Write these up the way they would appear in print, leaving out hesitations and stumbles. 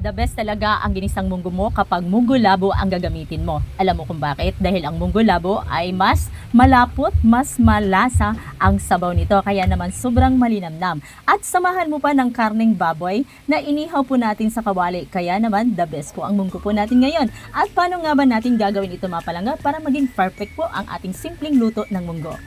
The best talaga ang ginisang munggo mo kapag munggo labo ang gagamitin mo. Alam mo kung bakit? Dahil ang munggo labo ay mas malapot, mas malasa ang sabaw nito. Kaya naman sobrang malinamnam. At samahan mo pa ng karneng baboy na inihaw po natin sa kawali. Kaya naman the best po ang munggo po natin ngayon. At paano nga ba natin gagawin ito mga palangga para maging perfect po ang ating simpleng luto ng munggo?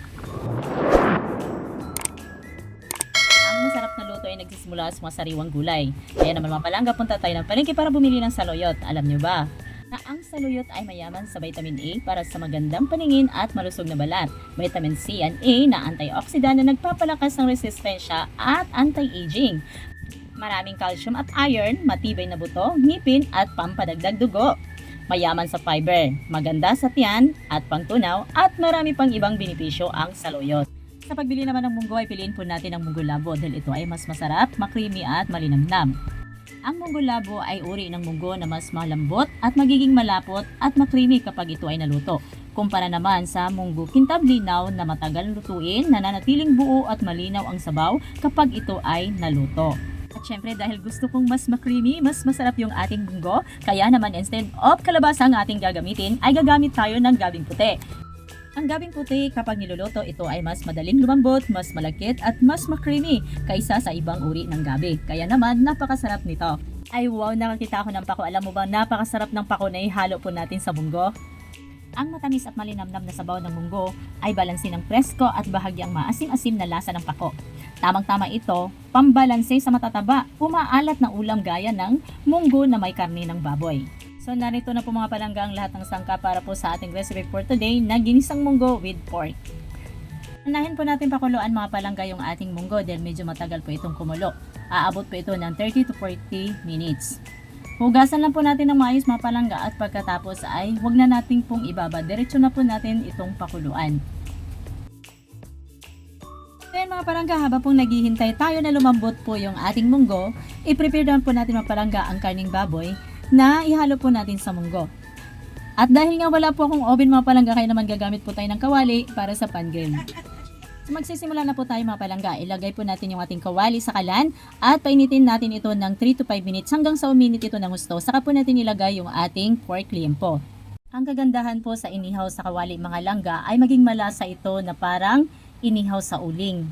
Ang masarap na luto ay nagsisimula sa mga sariwang gulay. Kaya naman mga palangga, punta tayo ng palengke para bumili ng saluyot. Alam nyo ba na ang saluyot ay mayaman sa vitamin A para sa magandang paningin at malusog na balat, vitamin C and A na antioxidant na nagpapalakas ng resistensya at anti-aging. Maraming calcium at iron, matibay na buto, ngipin at pampadagdag dugo. Mayaman sa fiber, maganda sa tiyan at pangtunaw at marami pang ibang benepisyo ang saluyot. Sa pagbili naman ng munggo ay piliin po natin ang munggo labo dahil ito ay mas masarap, makrimi at malinamnam. Ang munggo labo ay uri ng munggo na mas malambot at magiging malapot at makrimi kapag ito ay naluto. Kumpara naman sa munggo kintab linaw na matagal lutuin, nananatiling buo at malinaw ang sabaw kapag ito ay naluto. At syempre dahil gusto kong mas makrimi, mas masarap yung ating munggo, kaya naman instead of kalabasa ang ating gagamitin ay gagamit tayo ng gabing puti. Ang gabing puti kapag niluluto ito ay mas madaling lumambot, mas malagkit at mas makrimi kaysa sa ibang uri ng gabi. Kaya naman napakasarap nito. Ay wow, nakakita ako ng pako. Alam mo ba napakasarap ng pako na ihalo po natin sa munggo? Ang matamis at malinamnam na sabaw ng munggo ay balanse ng presko at bahagyang maasim-asim na lasa ng pako. Tamang-tama ito, pambalanse sa matataba, umaalat na ulam gaya ng munggo na may karne ng baboy. So narito na po mga palangga ang lahat ng sangkap para po sa ating recipe for today na ginisang munggo with pork. Unahin po natin pakuluan mga palangga yung ating munggo dahil medyo matagal po itong kumulo. Aabot po ito ng 30 to 40 minutes. Hugasan lang po natin ng maayos mga palangga at pagkatapos ay huwag na natin pong ibaba. Diretso na po natin itong pakuluan. Then mga palangga, habang pong naghihintay tayo na lumambot po yung ating munggo, i-prepare naman po natin mga palangga ang karning baboy na ihalo po natin sa munggo. At dahil nga wala po akong oven mga palangga, kaya naman gagamit po tayo ng kawali para sa pan-grill. So magsisimula na po tayo mga palangga. Ilagay po natin yung ating kawali sa kalan at painitin natin ito ng 3 to 5 minutes hanggang sa uminit ito ng gusto. Saka po natin ilagay yung ating pork liempo. Ang kagandahan po sa inihaw sa kawali mga langga ay maging malasa ito na parang inihaw sa uling.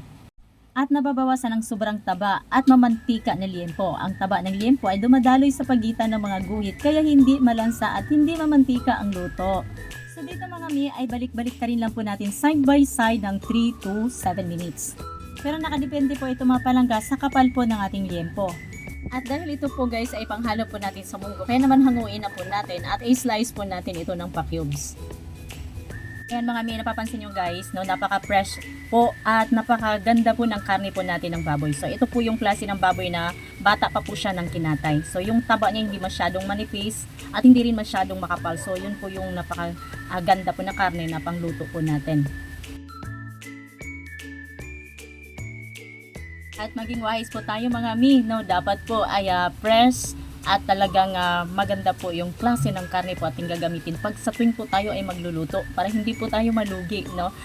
At nababawasan ng sobrang taba at mamantika na liempo. Ang taba ng liempo ay dumadaloy sa pagitan ng mga guhit kaya hindi malansa at hindi mamantika ang luto. So dito mga mi ay balik-balik ka rin lang po natin side by side ng 3 to 7 minutes. Pero nakadepende po ito mga palangga sa kapal po ng ating liempo. At dahil ito po guys ay panghalo po natin sa munggo, kaya naman hanguin na po natin at i-slice po natin ito ng pa-cubes. Ayan mga mi, napapansin nyo guys, no, napaka-fresh po at napakaganda po ng karne po natin ng baboy. So ito po yung klase ng baboy na bata pa po siya ng kinatay. So yung taba niya hindi masyadong manipis at hindi rin masyadong makapal. So yun po yung napakaganda po na karne na pangluto po natin. At maging wise po tayo mga mi, no, dapat po ay fresh at talagang maganda po yung klase ng karne po ating gagamitin pag sa tuwing po tayo ay magluluto para hindi po tayo malugi, no?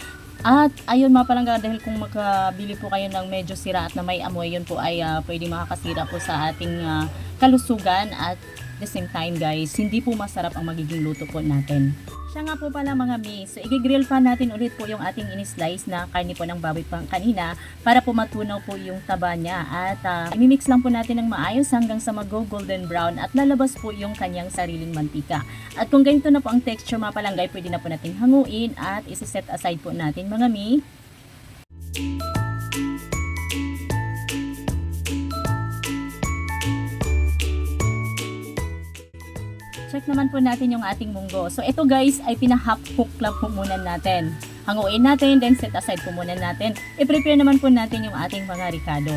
At ayun mga palangga, dahil kung makabili po kayo ng medyo sira at na may amoy, yun po ay pwede makakasira po sa ating kalusugan at the same time guys, hindi po masarap ang magiging luto po natin. Siya nga po pala mga mi, so i-grill pa natin ulit po yung ating in-slice na karne po ng baboy pang kanina para po matunaw po yung taba niya at i-mix lang po natin ng maayos hanggang sa mag-golden brown at lalabas po yung kanyang sariling mantika. At kung ganito na po ang texture mga palanggay, pwede na po natin hanguin at isi-set aside po natin mga mi. Check naman po natin yung ating munggo. So ito guys ay pina-half cook lang po muna natin. Hanguin natin, then set aside po muna natin. I-prepare naman po natin yung ating mga ricado.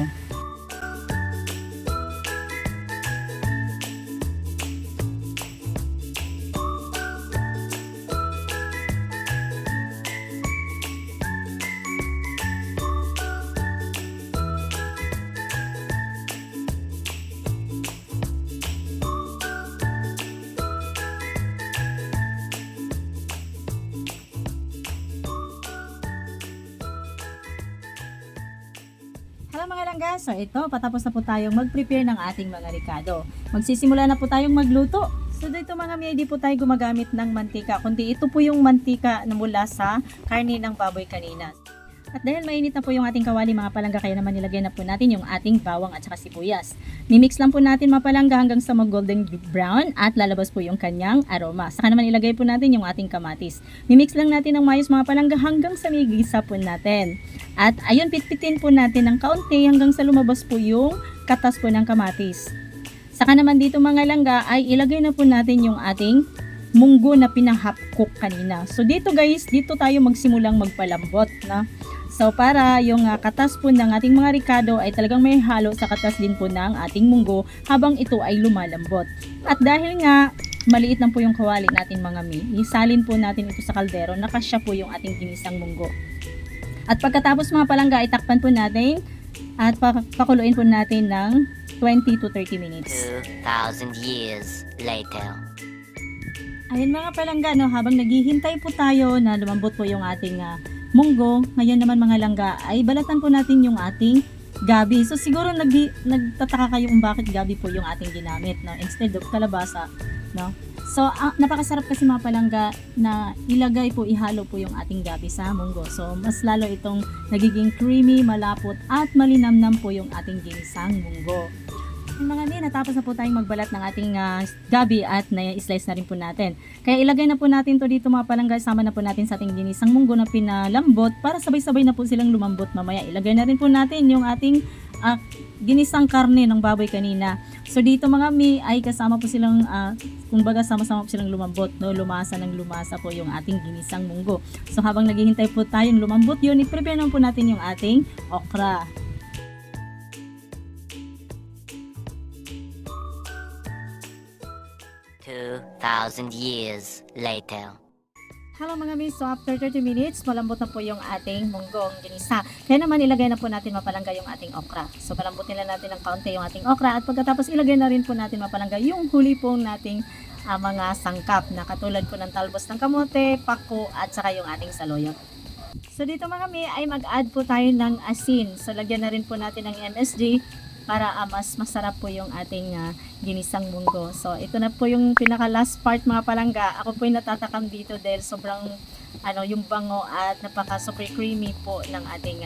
Hello mga palangga, so ito, patapos na po tayong mag-prepare ng ating mga ricado. Magsisimula na po tayong magluto. So dito mga mi, di po tayo gumagamit ng mantika, kundi ito po yung mantika na mula sa karne ng baboy kanina. At dahil mainit na po yung ating kawali mga palangga, kaya naman nilagay na po natin yung ating bawang at saka sibuyas. Mimix lang po natin mga palangga hanggang sa mag-golden brown at lalabas po yung kanyang aroma. Saka naman ilagay po natin yung ating kamatis. Mimix lang natin ng mayos mga palangga hanggang sa may gisa po natin. At ayun, pitpitin po natin ng kaunti hanggang sa lumabas po yung katas po ng kamatis. Saka naman dito mga langga ay ilagay na po natin yung ating munggo na pinahap cook kanina. So dito guys, dito tayo magsimulang magpalambot na. So para yung katas po ng ating mga ricado ay talagang may halo sa katas din po ng ating munggo habang ito ay lumalambot. At dahil nga maliit lang po yung kawali natin mga mi, isalin po natin ito sa kaldero na kasya po yung ating ginisang munggo. At pagkatapos mga palangga, itakpan po natin at pakuluin po natin ng 20 to 30 minutes. 2,000 years later. Ayun mga palangga, no, habang naghihintay po tayo na lumambot po yung ating munggo, ngayon naman mga langga ay balatan po natin yung ating gabi. So siguro nagtataka kayo kung bakit gabi po yung ating ginamit, no, instead of kalabasa, no. So napakasarap kasi mga palangga na ilagay po, ihalo po yung ating gabi sa munggo. So mas lalo itong nagiging creamy, malapot at malinamnam po yung ating ginisang munggo. Yung mga mi, natapos na po tayong magbalat ng ating gabi at na-slice na rin po natin. Kaya ilagay na po natin to dito mga palangga, sama na po natin sa ating ginisang munggo na pinalambot para sabay-sabay na po silang lumambot mamaya. Ilagay na rin po natin yung ating ginisang karne ng baboy kanina. So dito mga mi ay kasama po silang, kumbaga sama-sama po silang lumambot, no? Lumasa ng lumasa po yung ating ginisang munggo. So habang naghihintay po tayong lumambot yun, i-prepare na po natin yung ating okra. Thousand years later. Hello mga miss, so after 30 minutes, malambot na po yung ating munggong ginisa. Kaya naman ilagay na po natin mapalangga yung ating okra. So palambutin na natin ng kaunti yung ating okra at pagkatapos ilagay na rin po natin mapalangga yung huli pong nating mga sangkap na katulad po ng talbos ng kamote, pako at saka yung ating saluyot. So dito mga mi ay mag-add po tayo ng asin. So lagyan na rin po natin ng MSG para mas masarap po yung ating ginisang munggo. So ito na po yung pinaka last part mga palangga. Ako po yung natatakam dito dahil sobrang yung bango at napaka super creamy po ng ating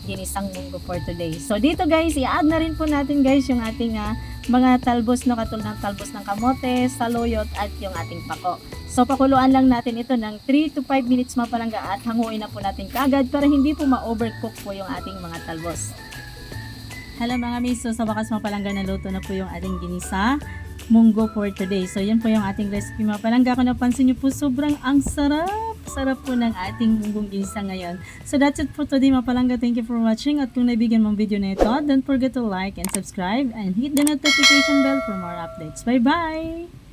ginisang munggo for today. So dito guys, i-add na rin po natin guys yung ating mga talbos, no, katulad ng talbos ng kamote, saluyot at yung ating pako. So pakuluan lang natin ito ng 3 to 5 minutes mga palangga at hanguin na po natin kagad para hindi po ma-overcook po yung ating mga talbos. Hello mga miso, sa wakas mga palangga, naluto na po yung ating ginisa munggo for today. So yan po yung ating recipe mga palangga. Kung napansin nyo po, sobrang ang sarap po ng ating munggong ginisa ngayon. So that's it for today mga palangga. Thank you for watching at kung nabigyan mong video na ito, don't forget to like and subscribe and hit the notification bell for more updates. Bye bye!